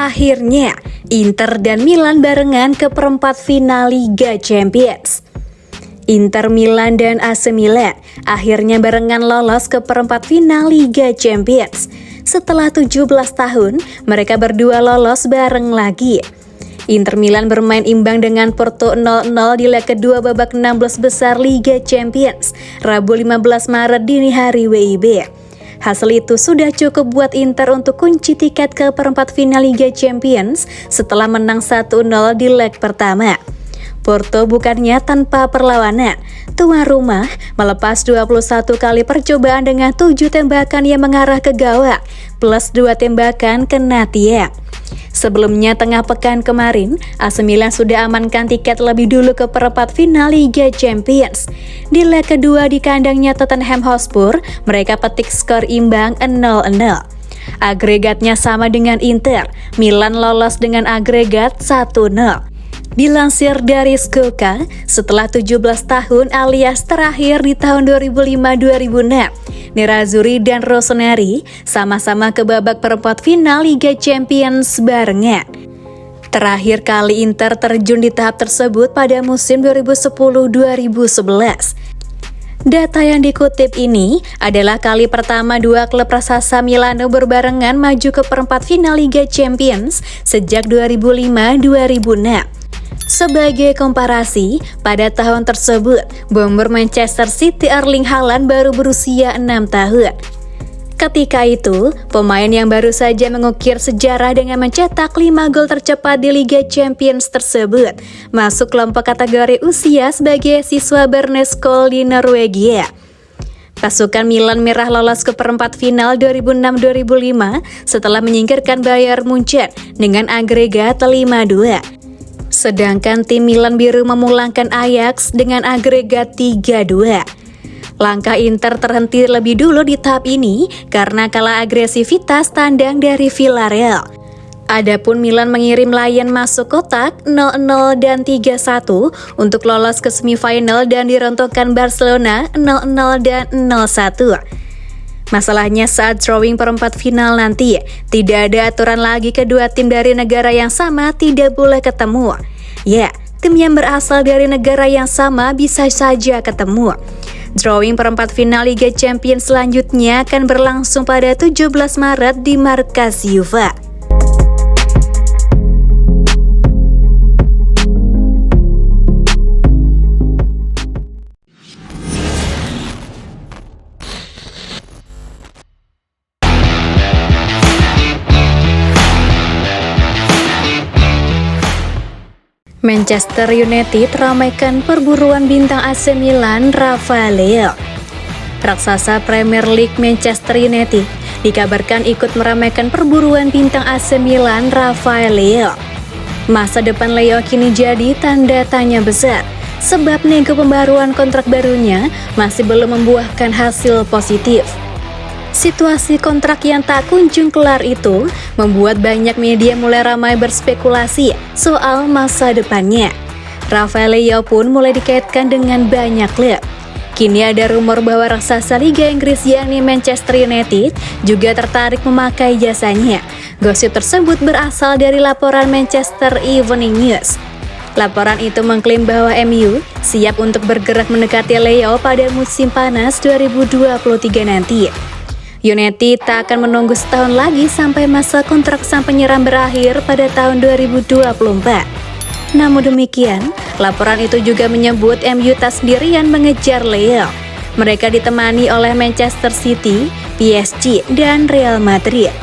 Akhirnya, Inter dan Milan barengan ke perempat final Liga Champions. Inter Milan dan AC Milan akhirnya barengan lolos ke perempat final Liga Champions. Setelah 17 tahun, mereka berdua lolos bareng lagi. Inter Milan bermain imbang dengan Porto 0-0 di leg kedua babak 16 besar Liga Champions, Rabu 15 Maret dini hari WIB. Hasil itu sudah cukup buat Inter untuk kunci tiket ke perempat final Liga Champions setelah menang 1-0 di leg pertama. Porto bukannya tanpa perlawanan, tuan rumah melepas 21 kali percobaan dengan 7 tembakan yang mengarah ke gawang, plus 2 tembakan kena tiang. Sebelumnya tengah pekan kemarin, AC Milan sudah amankan tiket lebih dulu ke perempat final Liga Champions. Di leg kedua di kandangnya Tottenham Hotspur, mereka petik skor imbang 0-0. Agregatnya sama dengan Inter, Milan lolos dengan agregat 1-0. Dilansir dari Scoca, setelah 17 tahun alias terakhir di tahun 2005-2006, Nerazzurri dan Rossoneri sama-sama ke babak perempat final Liga Champions barengan. Terakhir kali Inter terjun di tahap tersebut pada musim 2010-2011. Data yang dikutip ini adalah kali pertama dua klub raksasa Milano berbarengan maju ke perempat final Liga Champions sejak 2005-2006. Sebagai komparasi, pada tahun tersebut, bomber Manchester City Erling Haaland baru berusia 6 tahun. Ketika itu, pemain yang baru saja mengukir sejarah dengan mencetak 5 gol tercepat di Liga Champions tersebut, masuk kelompok kategori usia sebagai siswa Berneskolen di Norwegia. Pasukan Milan Merah lolos ke perempat final 2006-2005 setelah menyingkirkan Bayern Munchen dengan agregat 5-2. Sedangkan tim Milan Biru memulangkan Ajax dengan agregat 3-2. Langkah Inter terhenti lebih dulu di tahap ini karena kalah agresivitas tandang dari Villarreal. Adapun Milan mengirim Lyon masuk kotak 0-0 dan 3-1 untuk lolos ke semifinal dan dirontokkan Barcelona 0-0 dan 0-1. Masalahnya saat drawing perempat final nanti, tidak ada aturan lagi kedua tim dari negara yang sama tidak boleh ketemu. Ya, tim yang berasal dari negara yang sama bisa saja ketemu. Drawing perempat final Liga Champions selanjutnya akan berlangsung pada 17 Maret di markas Juve. Manchester United ramaikan perburuan bintang AC Milan Rafael Leao. Raksasa Premier League Manchester United dikabarkan ikut meramaikan perburuan bintang AC Milan Rafael Leao. Masa depan Leao kini jadi tanda tanya besar, sebab nego pembaruan kontrak barunya masih belum membuahkan hasil positif. Situasi kontrak yang tak kunjung kelar itu membuat banyak media mulai ramai berspekulasi soal masa depannya. Rafael Leao pun mulai dikaitkan dengan banyak klub. Kini ada rumor bahwa raksasa Liga Inggris yakni Manchester United juga tertarik memakai jasanya. Gosip tersebut berasal dari laporan Manchester Evening News. Laporan itu mengklaim bahwa MU siap untuk bergerak mendekati Leao pada musim panas 2023 nanti. United tak akan menunggu setahun lagi sampai masa kontrak sang penyerang berakhir pada tahun 2024. Namun demikian, laporan itu juga menyebut MU tak sendirian mengejar Leao. Mereka ditemani oleh Manchester City, PSG, dan Real Madrid.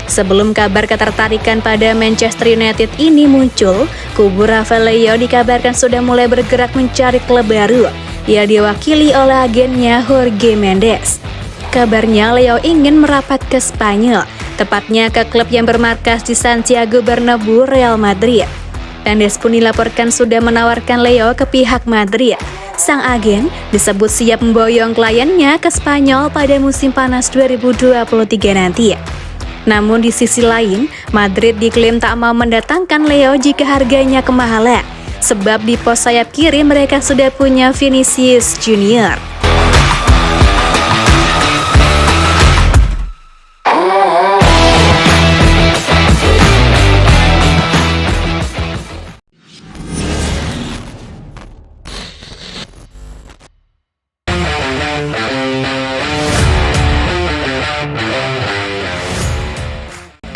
Sebelum kabar ketertarikan pada Manchester United ini muncul, kubu Rafael Leao dikabarkan sudah mulai bergerak mencari klub baru. Ia diwakili oleh agennya Jorge Mendes. Kabarnya Leao ingin merapat ke Spanyol, tepatnya ke klub yang bermarkas di Santiago Bernabeu, Real Madrid. Mendes pun dilaporkan sudah menawarkan Leao ke pihak Madrid. Sang agen disebut siap memboyong kliennya ke Spanyol pada musim panas 2023 nanti. Namun di sisi lain, Madrid diklaim tak mau mendatangkan Leao jika harganya kemahalan, sebab di pos sayap kiri mereka sudah punya Vinicius Junior.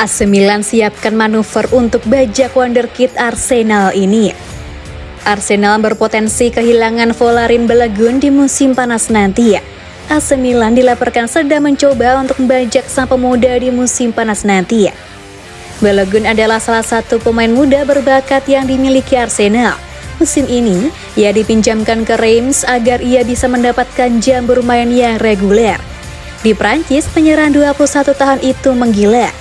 AC Milan siapkan manuver untuk bajak wonderkid Arsenal ini. Arsenal berpotensi kehilangan Folarin Balogun di musim panas nanti. AC Milan dilaporkan sedang mencoba untuk membajak sang pemuda di musim panas nanti. Balogun adalah salah satu pemain muda berbakat yang dimiliki Arsenal. Musim ini, ia dipinjamkan ke Reims agar ia bisa mendapatkan jam bermain yang reguler. Di Prancis, penyerang 21 tahun itu menggila.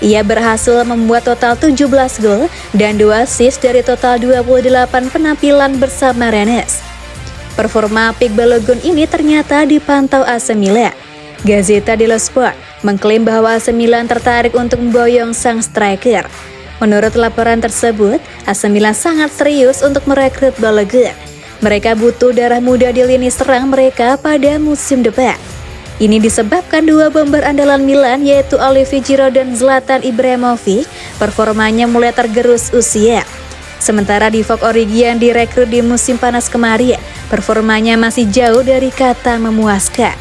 Ia berhasil membuat total 17 gol dan 2 assist dari total 28 penampilan bersama Rennes. Performa apik Balogun ini ternyata dipantau AC Milan. Gazzetta dello Sport mengklaim bahwa AC Milan tertarik untuk memboyong sang striker. Menurut laporan tersebut, AC Milan sangat serius untuk merekrut Balogun. Mereka butuh darah muda di lini serang mereka pada musim depan. Ini disebabkan dua bomber andalan Milan yaitu Olivier Giroud dan Zlatan Ibrahimovic performanya mulai tergerus usia. Sementara Divock Origi yang direkrut di musim panas kemarin, performanya masih jauh dari kata memuaskan.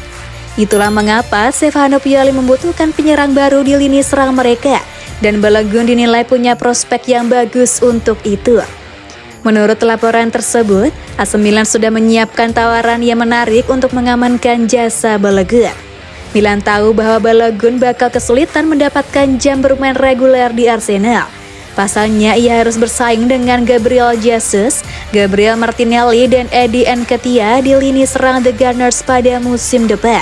Itulah mengapa Stefano Pioli membutuhkan penyerang baru di lini serang mereka, dan Balogun dinilai punya prospek yang bagus untuk itu. Menurut laporan tersebut, AC Milan sudah menyiapkan tawaran yang menarik untuk mengamankan jasa Balogun. Milan tahu bahwa Balogun bakal kesulitan mendapatkan jam bermain reguler di Arsenal. Pasalnya ia harus bersaing dengan Gabriel Jesus, Gabriel Martinelli, dan Eddie Nketiah di lini serang The Gunners pada musim depan.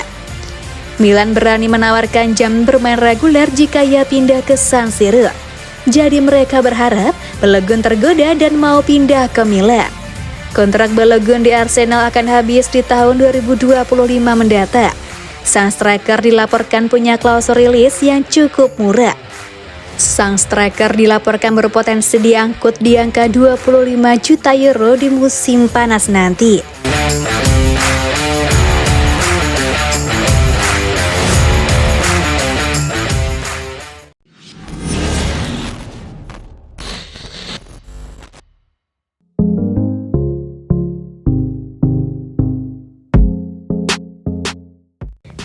Milan berani menawarkan jam bermain reguler jika ia pindah ke San Siro. Jadi mereka berharap Balogun tergoda dan mau pindah ke Milan. Kontrak Balogun di Arsenal akan habis di tahun 2025 mendatang. Sang striker dilaporkan punya klausul rilis yang cukup murah. Sang striker dilaporkan berpotensi diangkut di angka 25 juta euro di musim panas nanti.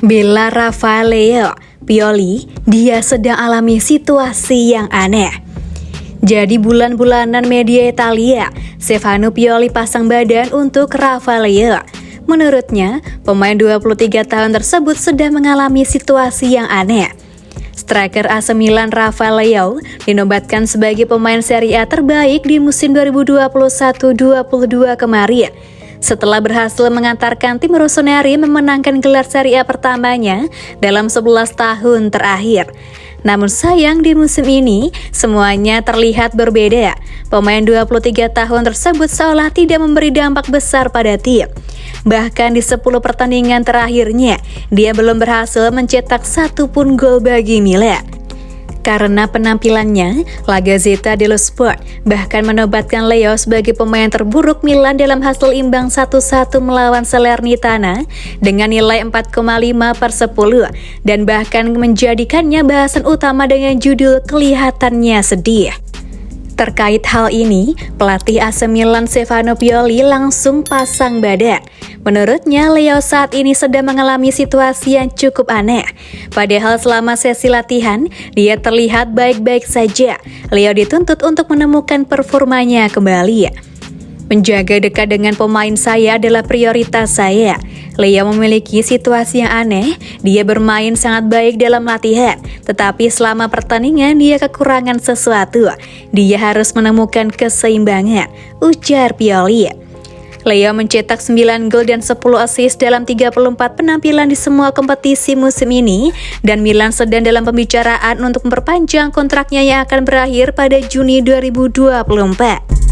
Bela Rafael Pioli, dia sedang alami situasi yang aneh. Jadi bulan-bulanan media Italia, Stefano Pioli pasang badan untuk Rafael. Menurutnya, pemain 23 tahun tersebut sedang mengalami situasi yang aneh. Striker AC Milan Rafael dinobatkan sebagai pemain Serie A terbaik di musim 2021-22 kemarin. Setelah berhasil mengantarkan tim Rossoneri memenangkan gelar Serie A pertamanya dalam 11 tahun terakhir. Namun sayang di musim ini, semuanya terlihat berbeda. Pemain 23 tahun tersebut seolah tidak memberi dampak besar pada tim. Bahkan di 10 pertandingan terakhirnya, dia belum berhasil mencetak satu pun gol bagi Milan. Karena penampilannya, La Gazzetta dello Sport bahkan menobatkan Leo sebagai pemain terburuk Milan dalam hasil imbang 1-1 melawan Salernitana dengan nilai 4,5/10 dan bahkan menjadikannya bahasan utama dengan judul "Kelihatannya Sedih". Terkait hal ini, pelatih AC Milan Stefano Pioli langsung pasang badan. Menurutnya, Leo saat ini sedang mengalami situasi yang cukup aneh. Padahal selama sesi latihan, dia terlihat baik-baik saja. Leo dituntut untuk menemukan performanya kembali. Menjaga dekat dengan pemain saya adalah prioritas saya. Leo memiliki situasi yang aneh, dia bermain sangat baik dalam latihan, tetapi selama pertandingan dia kekurangan sesuatu. Dia harus menemukan keseimbangan, ujar Pioli. Leo mencetak 9 gol dan 10 assist dalam 34 penampilan di semua kompetisi musim ini, dan Milan sedang dalam pembicaraan untuk memperpanjang kontraknya yang akan berakhir pada Juni 2024.